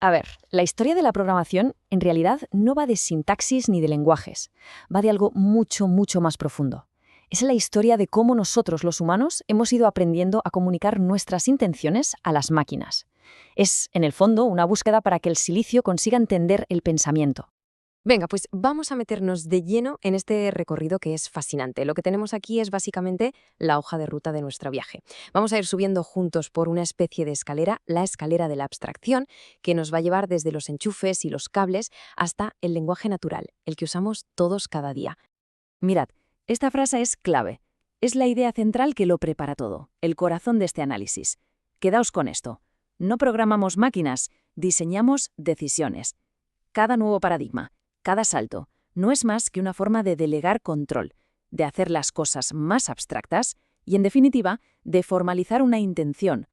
A ver, la historia de la programación en realidad no va de sintaxis ni de lenguajes, va de algo mucho, mucho más profundo. Es la historia de cómo nosotros, los humanos, hemos ido aprendiendo a comunicar nuestras intenciones a las máquinas. Es, en el fondo, una búsqueda para que el silicio consiga entender el pensamiento. Venga, pues vamos a meternos de lleno en este recorrido que es fascinante. Lo que tenemos aquí es básicamente la hoja de ruta de nuestro viaje. Vamos a ir subiendo juntos por una especie de escalera, la escalera de la abstracción, que nos va a llevar desde los enchufes y los cables hasta el lenguaje natural, el que usamos todos cada día. Mirad, esta frase es clave. Es la idea central que lo prepara todo, el corazón de este análisis. Quedaos con esto. No programamos máquinas, diseñamos decisiones. Cada nuevo paradigma, cada salto, no es más que una forma de delegar control, de hacer las cosas más abstractas y, en definitiva, de formalizar una intención.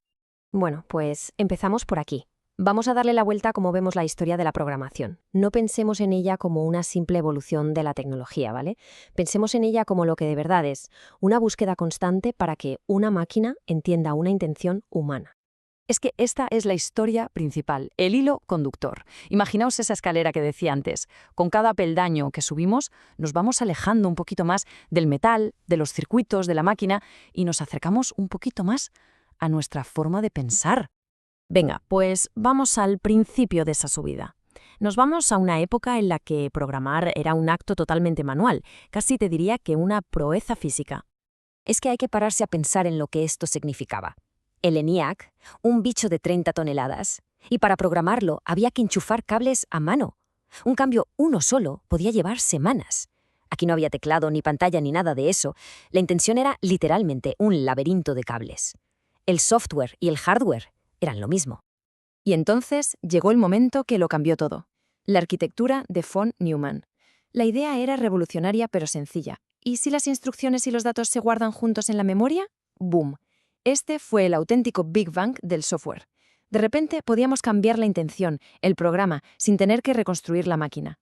Bueno, pues empezamos por aquí. Vamos a darle la vuelta a cómo vemos la historia de la programación. No pensemos en ella como una simple evolución de la tecnología, ¿vale? Pensemos en ella como lo que de verdad es, una búsqueda constante para que una máquina entienda una intención humana. Es que esta es la historia principal, el hilo conductor. Imaginaos esa escalera que decía antes. Con cada peldaño que subimos, nos vamos alejando un poquito más del metal, de los circuitos, de la máquina, y nos acercamos un poquito más a nuestra forma de pensar. Venga, pues vamos al principio de esa subida. Nos vamos a una época en la que programar era un acto totalmente manual, casi te diría que una proeza física. Es que hay que pararse a pensar en lo que esto significaba. El ENIAC, un bicho de 30 toneladas, y para programarlo había que enchufar cables a mano. Un cambio uno solo podía llevar semanas. Aquí no había teclado, ni pantalla, ni nada de eso. La intención era literalmente un laberinto de cables. El software y el hardware eran lo mismo. Y entonces llegó el momento que lo cambió todo. La arquitectura de von Neumann. La idea era revolucionaria pero sencilla. ¿Y si las instrucciones y los datos se guardan juntos en la memoria? ¡Boom! Este fue el auténtico Big Bang del software. De repente podíamos cambiar la intención, el programa, sin tener que reconstruir la máquina.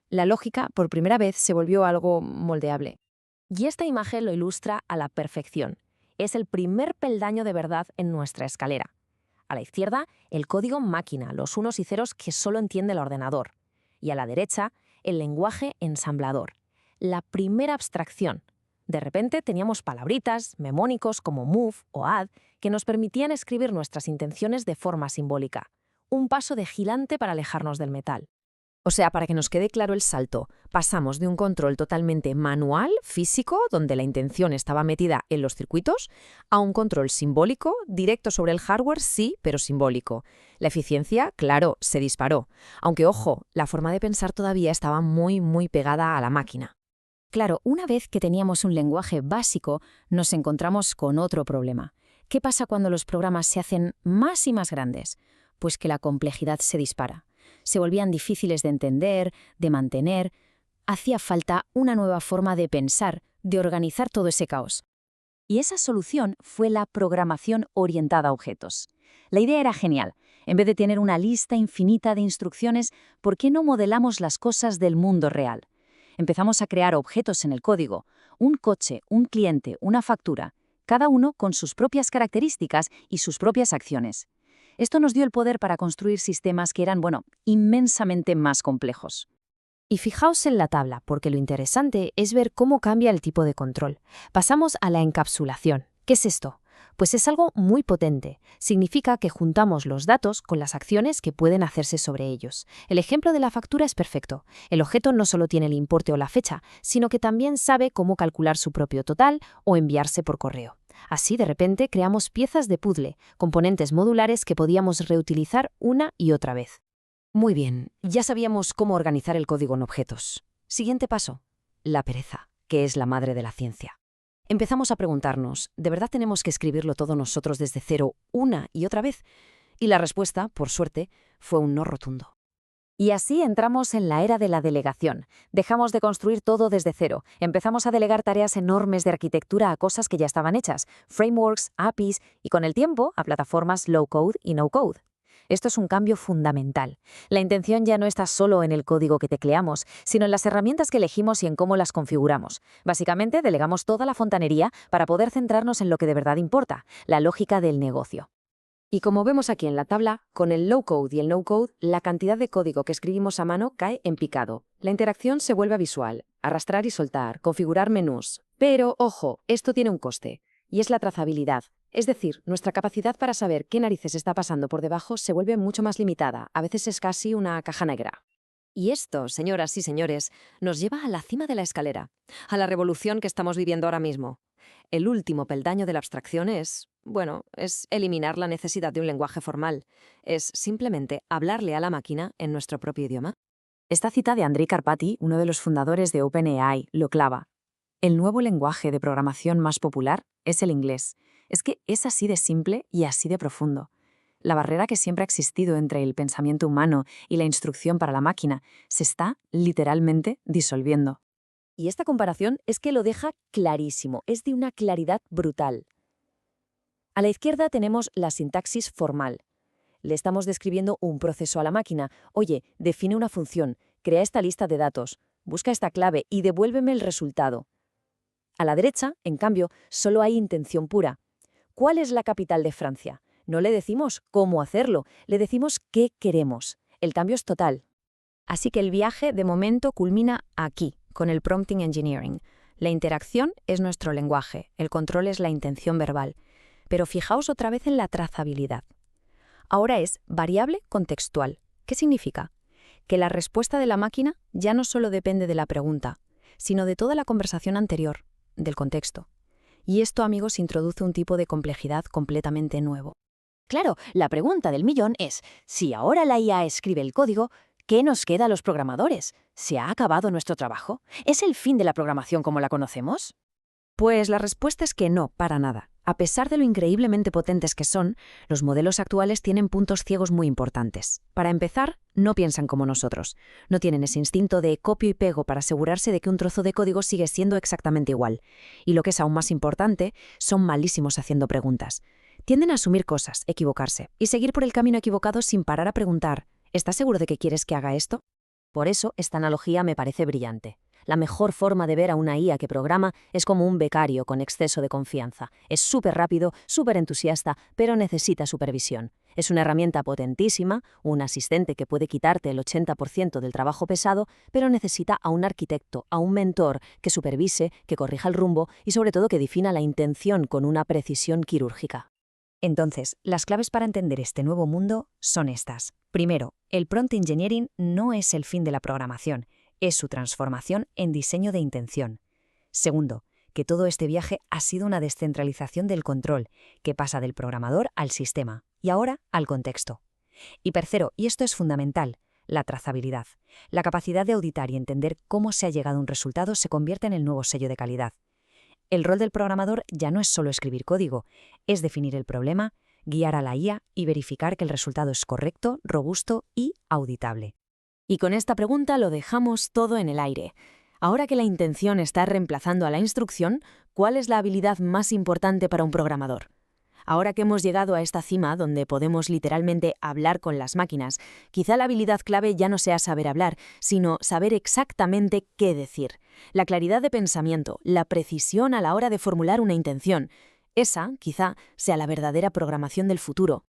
La lógica, por primera vez, se volvió algo moldeable. Y esta imagen lo ilustra a la perfección. Es el primer peldaño de verdad en nuestra escalera. A la izquierda, el código máquina, los unos y ceros que solo entiende el ordenador. Y a la derecha, el lenguaje ensamblador, la primera abstracción. De repente teníamos palabritas, memónicos como move o add, que nos permitían escribir nuestras intenciones de forma simbólica. Un paso de gigante para alejarnos del metal. O sea, para que nos quede claro el salto, pasamos de un control totalmente manual, físico, donde la intención estaba metida en los circuitos, a un control simbólico, directo sobre el hardware, sí, pero simbólico. La eficiencia, claro, se disparó. Aunque, ojo, la forma de pensar todavía estaba muy, muy pegada a la máquina. Claro, una vez que teníamos un lenguaje básico, nos encontramos con otro problema. ¿Qué pasa cuando los programas se hacen más y más grandes? Pues que la complejidad se dispara. Se volvían difíciles de entender, de mantener. Hacía falta una nueva forma de pensar, de organizar todo ese caos. Y esa solución fue la programación orientada a objetos. La idea era genial. En vez de tener una lista infinita de instrucciones, ¿por qué no modelamos las cosas del mundo real? Empezamos a crear objetos en el código, un coche, un cliente, una factura, cada uno con sus propias características y sus propias acciones. Esto nos dio el poder para construir sistemas que eran, inmensamente más complejos. Y fijaos en la tabla, porque lo interesante es ver cómo cambia el tipo de control. Pasamos a la encapsulación. ¿Qué es esto? Pues es algo muy potente. Significa que juntamos los datos con las acciones que pueden hacerse sobre ellos. El ejemplo de la factura es perfecto. El objeto no solo tiene el importe o la fecha, sino que también sabe cómo calcular su propio total o enviarse por correo. Así, de repente, creamos piezas de puzzle, componentes modulares que podíamos reutilizar una y otra vez. Muy bien, ya sabíamos cómo organizar el código en objetos. Siguiente paso, la pereza, que es la madre de la ciencia. Empezamos a preguntarnos, ¿de verdad tenemos que escribirlo todo nosotros desde cero una y otra vez? Y la respuesta, por suerte, fue un no rotundo. Y así entramos en la era de la delegación. Dejamos de construir todo desde cero. Empezamos a delegar tareas enormes de arquitectura a cosas que ya estaban hechas, frameworks, APIs y con el tiempo a plataformas low-code y no-code. Esto es un cambio fundamental. La intención ya no está solo en el código que tecleamos, sino en las herramientas que elegimos y en cómo las configuramos. Básicamente, delegamos toda la fontanería para poder centrarnos en lo que de verdad importa, la lógica del negocio. Y como vemos aquí en la tabla, con el low-code y el no-code, la cantidad de código que escribimos a mano cae en picado. La interacción se vuelve visual, arrastrar y soltar, configurar menús. Pero, ojo, esto tiene un coste, y es la trazabilidad. Es decir, nuestra capacidad para saber qué narices está pasando por debajo se vuelve mucho más limitada, a veces es casi una caja negra. Y esto, señoras y señores, nos lleva a la cima de la escalera, a la revolución que estamos viviendo ahora mismo. El último peldaño de la abstracción es eliminar la necesidad de un lenguaje formal. Es simplemente hablarle a la máquina en nuestro propio idioma. Esta cita de Andrej Karpathy, uno de los fundadores de OpenAI, lo clava. El nuevo lenguaje de programación más popular es el inglés. Es que es así de simple y así de profundo. La barrera que siempre ha existido entre el pensamiento humano y la instrucción para la máquina se está literalmente disolviendo. Y esta comparación es que lo deja clarísimo, es de una claridad brutal. A la izquierda tenemos la sintaxis formal. Le estamos describiendo un proceso a la máquina. Oye, define una función, crea esta lista de datos, busca esta clave y devuélveme el resultado. A la derecha, en cambio, solo hay intención pura. ¿Cuál es la capital de Francia? No le decimos cómo hacerlo, le decimos qué queremos. El cambio es total. Así que el viaje, de momento, culmina aquí, con el Prompting Engineering. La interacción es nuestro lenguaje, el control es la intención verbal. Pero fijaos otra vez en la trazabilidad. Ahora es variable contextual. ¿Qué significa? Que la respuesta de la máquina ya no solo depende de la pregunta, sino de toda la conversación anterior, del contexto. Y esto, amigos, introduce un tipo de complejidad completamente nuevo. Claro, la pregunta del millón es, si ahora la IA escribe el código, ¿qué nos queda a los programadores? ¿Se ha acabado nuestro trabajo? ¿Es el fin de la programación como la conocemos? Pues la respuesta es que no, para nada. A pesar de lo increíblemente potentes que son, los modelos actuales tienen puntos ciegos muy importantes. Para empezar, no piensan como nosotros. No tienen ese instinto de copio y pego para asegurarse de que un trozo de código sigue siendo exactamente igual. Y lo que es aún más importante, son malísimos haciendo preguntas. Tienden a asumir cosas, equivocarse, y seguir por el camino equivocado sin parar a preguntar, ¿estás seguro de que quieres que haga esto? Por eso, esta analogía me parece brillante. La mejor forma de ver a una IA que programa es como un becario con exceso de confianza. Es súper rápido, súper entusiasta, pero necesita supervisión. Es una herramienta potentísima, un asistente que puede quitarte el 80% del trabajo pesado, pero necesita a un arquitecto, a un mentor que supervise, que corrija el rumbo y sobre todo que defina la intención con una precisión quirúrgica. Entonces, las claves para entender este nuevo mundo son estas. Primero, el prompt engineering no es el fin de la programación, es su transformación en diseño de intención. Segundo, que todo este viaje ha sido una descentralización del control, que pasa del programador al sistema y ahora al contexto. Y tercero, y esto es fundamental, la trazabilidad. La capacidad de auditar y entender cómo se ha llegado a un resultado se convierte en el nuevo sello de calidad. El rol del programador ya no es solo escribir código, es definir el problema, guiar a la IA y verificar que el resultado es correcto, robusto y auditable. Y con esta pregunta lo dejamos todo en el aire. Ahora que la intención está reemplazando a la instrucción, ¿cuál es la habilidad más importante para un programador? Ahora que hemos llegado a esta cima donde podemos literalmente hablar con las máquinas, quizá la habilidad clave ya no sea saber hablar, sino saber exactamente qué decir. La claridad de pensamiento, la precisión a la hora de formular una intención. Esa, quizá, sea la verdadera programación del futuro.